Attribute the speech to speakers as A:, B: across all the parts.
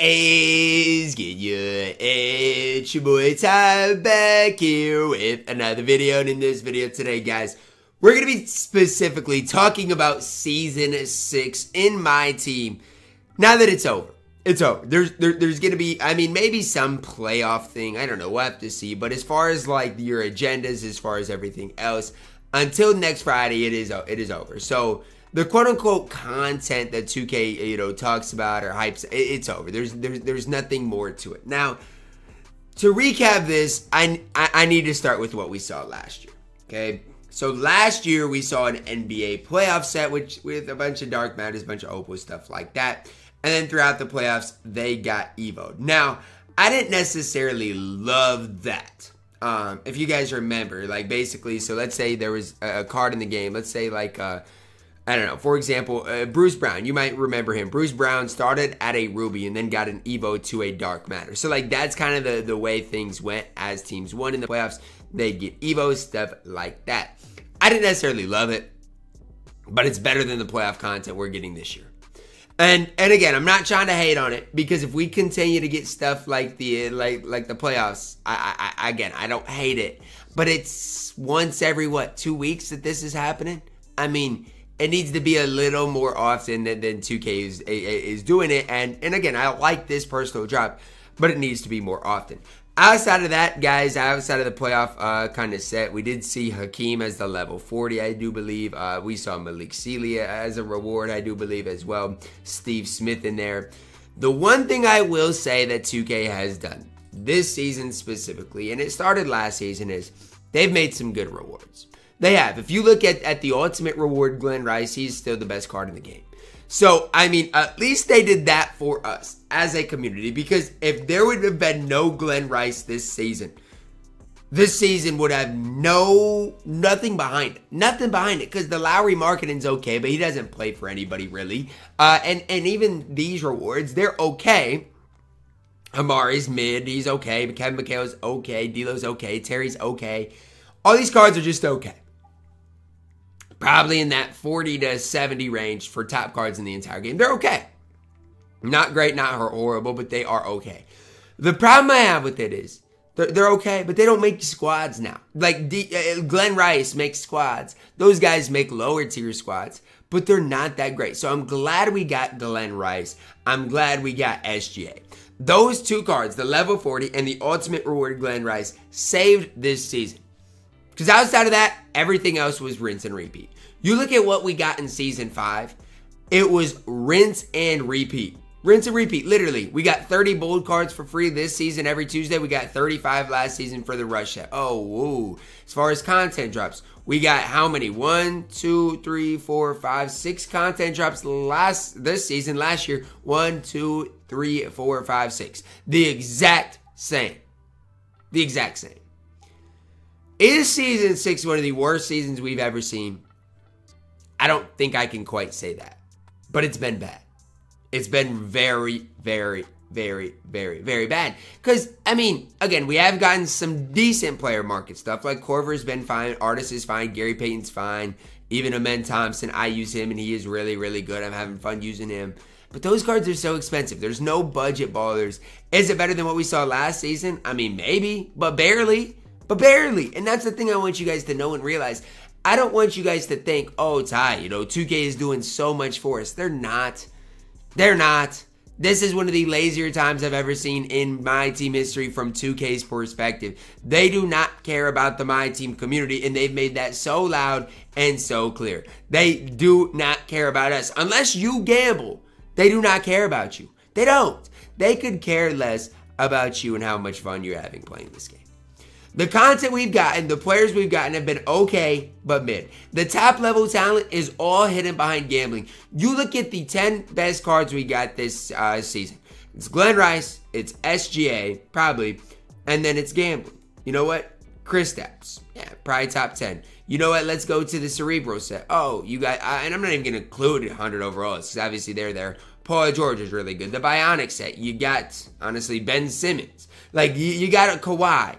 A: is good? It's your boy Ty back here with another video. And in this video today, guys, we're going to be specifically talking about Season 6 in MyTeam. Now that it's over. It's over. There's going to be, I mean, maybe some playoff thing. I don't know. We'll have to see. But as far as like your agendas, as far as everything else, until next Friday, it is over. So the quote-unquote content that 2K, talks about or hypes, it's over. There's nothing more to it. Now, to recap this, I need to start with what we saw last year, okay? So last year, we saw an NBA playoff set with a bunch of dark matters, a bunch of opal, stuff like that. And then throughout the playoffs, they got evoed. Now, I didn't necessarily love that. If you guys remember, like basically, so let's say there was a card in the game. Let's say like, I don't know, for example, Bruce Brown. You might remember him. Bruce Brown started at a Ruby and then got an Evo to a Dark Matter. So, like, that's kind of the way things went as teams won in the playoffs. They'd get Evos, stuff like that. I didn't necessarily love it, but it's better than the playoff content we're getting this year. And again, I'm not trying to hate on it, because if we continue to get stuff like the playoffs, I don't hate it. But it's once every, 2 weeks that this is happening? I mean, it needs to be a little more often than 2K is doing it. And again, I like this personal drop, but it needs to be more often. Outside of that, guys, outside of the playoff kind of set, we did see Hakeem as the level 40, I do believe. We saw Malik Celia as a reward, I do believe, as well. Steve Smith in there. The one thing I will say that 2K has done this season specifically, and it started last season, is they've made some good rewards. They have. If you look at the ultimate reward, Glen Rice, he's still the best card in the game. So, I mean, at least they did that for us as a community, because if there would have been no Glen Rice this season would have nothing behind it. Nothing behind it, because the Lauri Markkanen's okay, but he doesn't play for anybody really. And even these rewards, they're okay. Amari's mid, he's okay. Kevin McHale's okay. D'Lo's okay. Terry's okay. All these cards are just okay. Probably in that 40 to 70 range for top cards in the entire game. They're okay. Not great, not horrible, but they are okay. The problem I have with it is they're okay, but they don't make squads now. Like Glen Rice makes squads. Those guys make lower tier squads, but they're not that great. So I'm glad we got Glen Rice. I'm glad we got SGA. Those two cards, the level 40 and the ultimate reward Glen Rice, saved this season. Because outside of that, everything else was rinse and repeat. You look at what we got in Season 5, it was rinse and repeat. Rinse and repeat, literally. We got 30 bold cards for free this season every Tuesday. We got 35 last season for the rush set. Oh, whoa. As far as content drops, we got how many? 1, 2, 3, 4, 5, 6 content drops this season. Last year, 1, 2, 3, 4, 5, 6. The exact same. The exact same. Is Season 6 one of the worst seasons we've ever seen? I don't think I can quite say that. But it's been bad. It's been very, very, very, very, very bad. Because, I mean, again, we have gotten some decent player market stuff. Like Corver's been fine. Artis is fine. Gary Payton's fine. Even Amen Thompson, I use him and he is really, really good. I'm having fun using him. But those cards are so expensive. There's no budget ballers. Is it better than what we saw last season? I mean, maybe, but barely. But barely. And that's the thing I want you guys to know and realize. I don't want you guys to think, oh, Ty, 2K is doing so much for us. They're not. They're not. This is one of the lazier times I've ever seen in MyTeam history from 2K's perspective. They do not care about the MyTeam community, and they've made that so loud and so clear. They do not care about us. Unless you gamble, they do not care about you. They don't. They could care less about you and how much fun you're having playing this game. The content we've gotten, the players we've gotten have been okay, but mid. The top level talent is all hidden behind gambling. You look at the 10 best cards we got this season. It's Glen Rice, it's SGA, probably, and then it's gambling. You know what? Kristaps, yeah, probably top 10. You know what? Let's go to the Cerebro set. Oh, you got, and I'm not even going to include 100 overalls, because obviously they're there. Paul George is really good. The Bionic set, you got, honestly, Ben Simmons. Like, you got a Kawhi.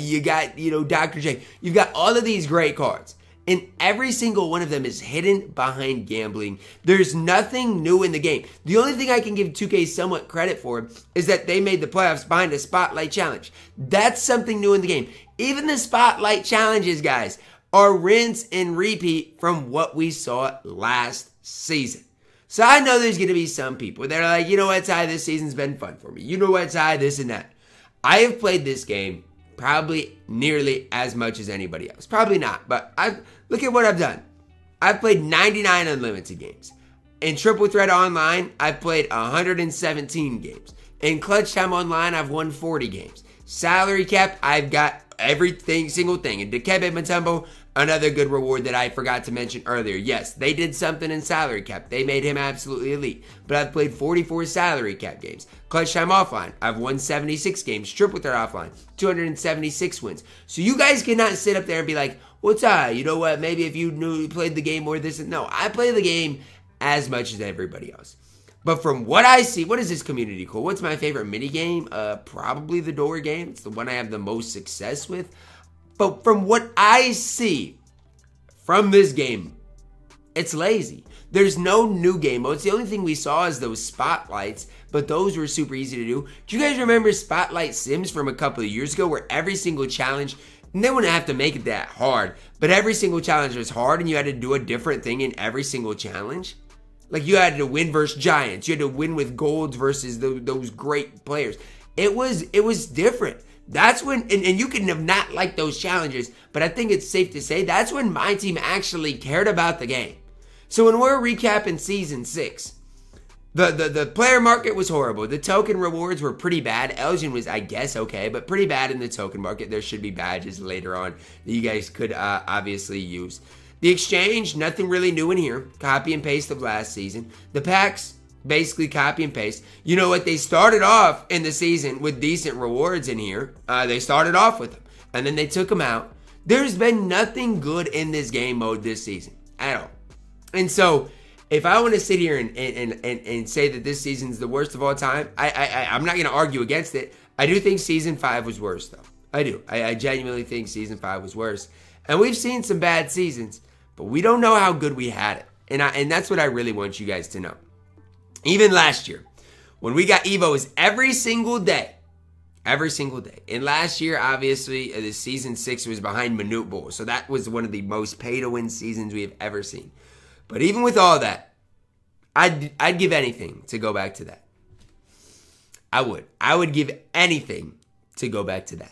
A: You got, Dr. J. You've got all of these great cards. and every single one of them is hidden behind gambling. There's nothing new in the game. The only thing I can give 2K somewhat credit for is that they made the playoffs behind a Spotlight Challenge. That's something new in the game. Even the Spotlight Challenges, guys, are rinse and repeat from what we saw last season. So I know there's going to be some people that are like, you know what, Ty, this season's been fun for me. You know what, Ty, this and that. I have played this game probably nearly as much as anybody else. Probably not, but look at what I've done. I've played 99 unlimited games. In Triple Threat Online, I've played 117 games. In Clutch Time Online, I've won 40 games. Salary Cap, I've got single thing. And Dikembe Mutombo, another good reward that I forgot to mention earlier. Yes, they did something in Salary Cap. They made him absolutely elite. But I've played 44 Salary Cap games. Clutch Time Offline, I've won 76 games. Triple Threat Offline, 276 wins. So you guys cannot sit up there and be like, what's you know what, maybe if you played the game more this and no. I play the game as much as everybody else. But from what I see, what is this community called? What's my favorite mini game? Probably the door game. It's the one I have the most success with. But from what I see from this game, it's lazy. There's no new game modes. The only thing we saw is those spotlights, but those were super easy to do. Do you guys remember Spotlight Sims from a couple of years ago where every single challenge, and they wouldn't have to make it that hard, but every single challenge was hard and you had to do a different thing in every single challenge? Like you had to win versus giants. You had to win with golds versus those great players. It was different. That's when, and you can have not liked those challenges, but I think it's safe to say that's when my team actually cared about the game. So when we're recapping Season 6, the player market was horrible. The token rewards were pretty bad. Elgin was, I guess, okay, but pretty bad in the token market. There should be badges later on that you guys could obviously use. The exchange, nothing really new in here. Copy and paste of last season. The packs, basically copy and paste. You know what? They started off in the season with decent rewards in here. They started off with them, and then they took them out. There's been nothing good in this game mode this season at all. And so, if I want to sit here and say that this season's the worst of all time, I'm not going to argue against it. I do think Season 5 was worse, though. I do. I genuinely think Season 5 was worse. And we've seen some bad seasons, but we don't know how good we had it. And that's what I really want you guys to know. Even last year, when we got Evos every single day. And last year, obviously, the Season 6 was behind Minute Bowl. So that was one of the most pay-to-win seasons we have ever seen. But even with all that, I'd give anything to go back to that. I would. I would give anything to go back to that.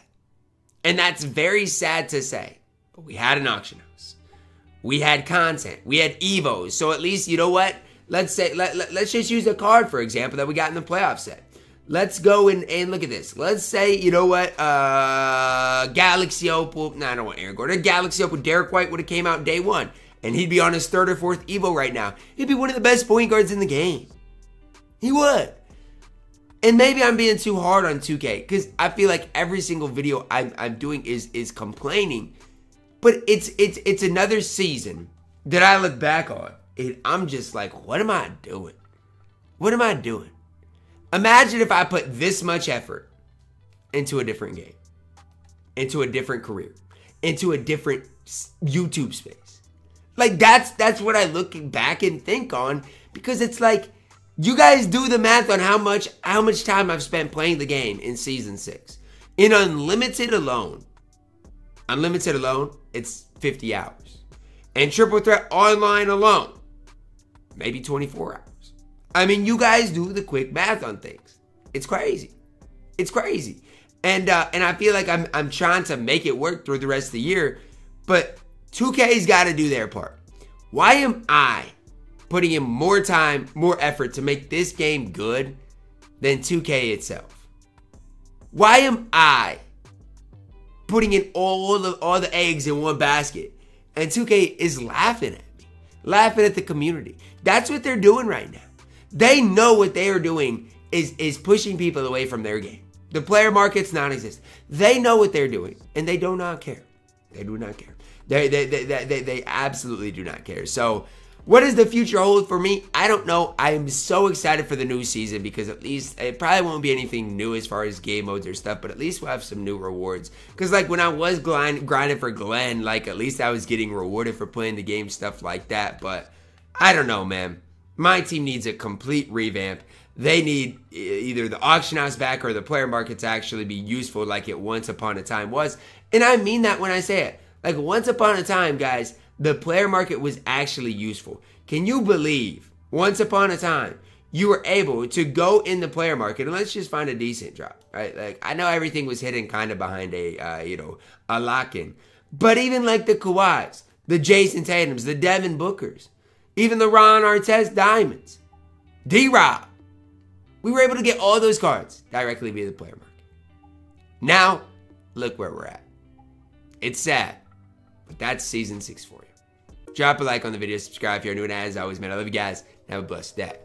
A: And that's very sad to say. But we had an auction house. We had content. We had Evos. So at least, you know what? Let's say, let's just use a card, for example, that we got in the playoff set. Let's go and look at this. Let's say, you know what? Galaxy Opal. No, I don't want Aaron Gordon. Galaxy Opal. Derek White would have came out day one. And he'd be on his third or fourth Evo right now. He'd be one of the best point guards in the game. He would. And maybe I'm being too hard on 2K. Because I feel like every single video I'm doing is complaining. But it's another season that I look back on. And I'm just like, what am I doing? What am I doing? Imagine if I put this much effort into a different game. Into a different career. Into a different YouTube space. Like, that's what I look back and think on, because it's like, you guys do the math on how much time I've spent playing the game in Season 6. In Unlimited alone, it's 50 hours. And Triple Threat Online alone, maybe 24 hours. I mean, you guys do the quick math on things. It's crazy. It's crazy. And I feel like I'm trying to make it work through the rest of the year, but 2K's got to do their part. Why am I putting in more time, more effort to make this game good than 2K itself? Why am I putting in all the eggs in one basket and 2K is laughing at me, laughing at the community? That's what they're doing right now. They know what they are doing is pushing people away from their game. The player market's non-existent. They know what they're doing, and they do not care. They do not care. They absolutely do not care. So What does the future hold for me? I don't know. I am so excited for the new season because at least it probably won't be anything new as far as game modes or stuff, but at least we'll have some new rewards. Because like when I was grinding for Glen, like at least I was getting rewarded for playing the game, stuff like that. But I don't know, man. My team needs a complete revamp. They need either the auction house back or the player market to actually be useful like it once upon a time was. And I mean that when I say it. Like once upon a time, guys, the player market was actually useful. Can you believe once upon a time you were able to go in the player market and let's just find a decent drop, right? Like I know everything was hidden kind of behind a lock-in, but even like the Kawhis, the Jason Tatums, the Devin Bookers, even the Ron Artest Diamonds, D-Rob, we were able to get all those cards directly via the player market. Now, look where we're at. It's sad, but that's Season 6 for you. Drop a like on the video, subscribe if you're new, and as always, man, I love you guys, and have a blessed day.